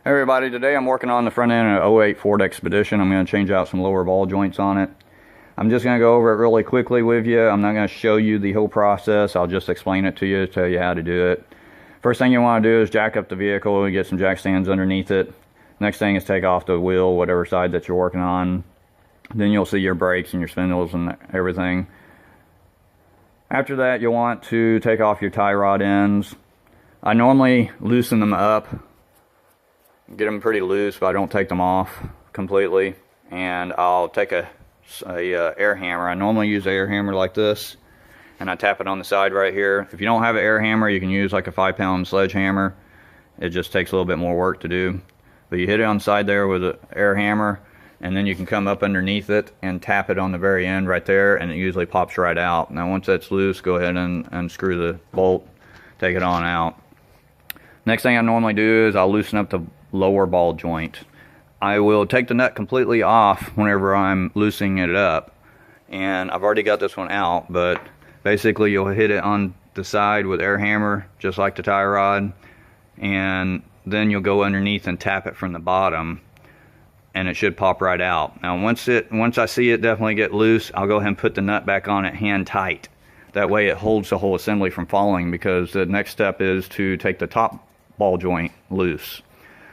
Hey everybody, today I'm working on the front end of an '08 Ford Expedition. I'm going to change out some lower ball joints on it. I'm just going to go over it really quickly with you. I'm not going to show you the whole process. I'll just explain it to you, tell you how to do it. First thing you want to do is jack up the vehicle and get some jack stands underneath it. Next thing is take off the wheel, whatever side that you're working on. Then you'll see your brakes and your spindles and everything. After that, you'll want to take off your tie rod ends. I normally loosen them up, get them pretty loose, but I don't take them off completely. And I'll take a air hammer. I normally use an air hammer like this, and I tap it on the side right here. If you don't have an air hammer, you can use like a 5-pound sledgehammer. It just takes a little bit more work to do. But you hit it on the side there with an air hammer, and then you can come up underneath it and tap it on the very end right there, and it usually pops right out. Now once that's loose, go ahead and unscrew the bolt, take it on out. Next thing I normally do is I'll loosen up the lower ball joint. I will take the nut completely off whenever I'm loosening it up, and I've already got this one out, but basically you'll hit it on the side with air hammer just like the tie rod, and then you'll go underneath and tap it from the bottom, and it should pop right out. Now once I see it definitely get loose, I'll go ahead and put the nut back on it hand tight. That way it holds the whole assembly from falling, because the next step is to take the top ball joint loose.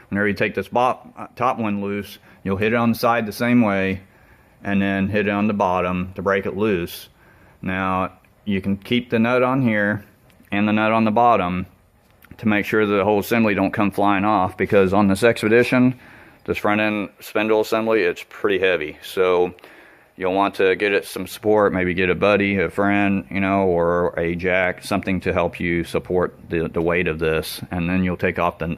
Whenever you take this top one loose, you'll hit it on the side the same way, and then hit it on the bottom to break it loose. Now you can keep the nut on here and the nut on the bottom to make sure the whole assembly don't come flying off, because on this Expedition, this front end spindle assembly, it's pretty heavy. So you'll want to get it some support, maybe get a buddy, a friend, you know, or a jack, something to help you support the weight of this. And then you'll take off the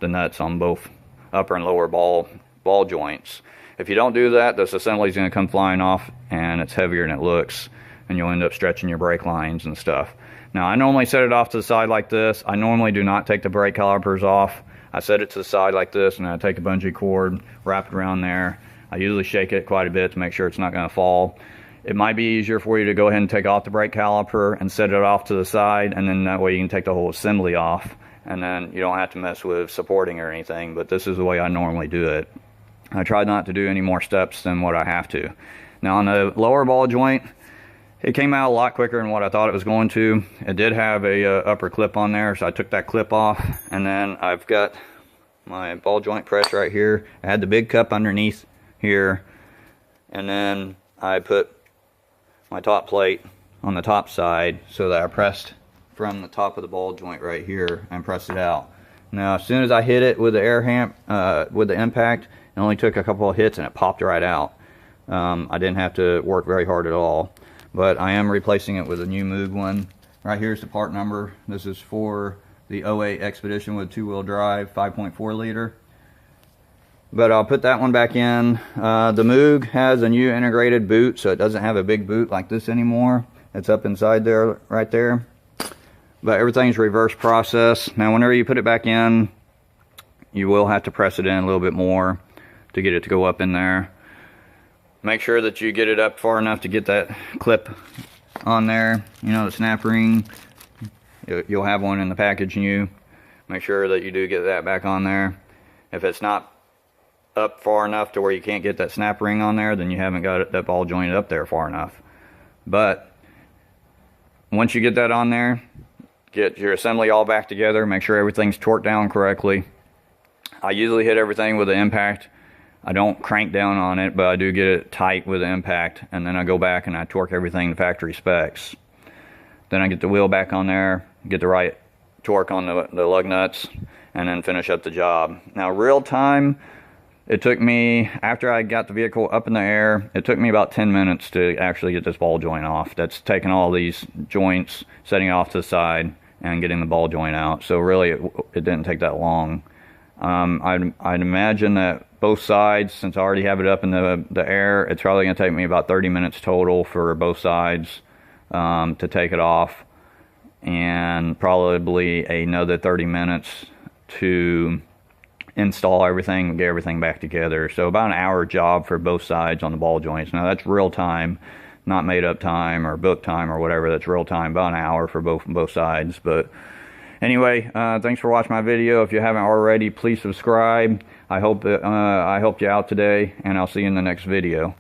nuts on both upper and lower ball joints. If you don't do that, this assembly is going to come flying off, and it's heavier than it looks, and you'll end up stretching your brake lines and stuff. Now I normally set it off to the side like this. I normally do not take the brake calipers off. I set it to the side like this, and I take a bungee cord, wrap it around there. I usually shake it quite a bit to make sure it's not going to fall. It might be easier for you to go ahead and take off the brake caliper and set it off to the side, and then that way you can take the whole assembly off, and then you don't have to mess with supporting or anything. But this is the way I normally do it. I try not to do any more steps than what I have to. Now on the lower ball joint, it came out a lot quicker than what I thought it was going to. It did have a upper clip on there, so I took that clip off, and then I've got my ball joint press right here. I had the big cup underneath here, and then I put my top plate on the top side so that I pressed from the top of the ball joint right here and pressed it out. Now as soon as I hit it with the with the impact, it only took a couple of hits and it popped right out. I didn't have to work very hard at all, but I am replacing it with a new Moog one. Right here's the part number. This is for the '08 Expedition with 2-wheel drive, 5.4 liter. But I'll put that one back in. The Moog has a new integrated boot, so it doesn't have a big boot like this anymore. It's up inside there, right there. But everything's reverse process. Now whenever you put it back in, you will have to press it in a little bit more to get it to go up in there. Make sure that you get it up far enough to get that clip on there. You know, the snap ring, you'll have one in the package new. Make sure that you do get that back on there. If it's not up far enough to where you can't get that snap ring on there, then you haven't got that ball joint up there far enough. But once you get that on there, get your assembly all back together, make sure everything's torqued down correctly. I usually hit everything with the impact. I don't crank down on it, but I do get it tight with the impact, and then I go back and I torque everything to factory specs. Then I get the wheel back on there, get the right torque on the lug nuts, and then finish up the job. Now real time, it took me, after I got the vehicle up in the air, it took me about 10 minutes to actually get this ball joint off. That's taking all these joints, setting it off to the side, and getting the ball joint out. So really, it didn't take that long. I'd imagine that both sides, since I already have it up in the air, it's probably going to take me about 30 minutes total for both sides to take it off, and probably another 30 minutes to install everything and get everything back together. So about an hour job for both sides on the ball joints. Now that's real time, not made up time or book time or whatever. That's real time, about an hour for both sides. But Anyway, thanks for watching my video. If you haven't already, please subscribe. I hope that I helped you out today, and I'll see you in the next video.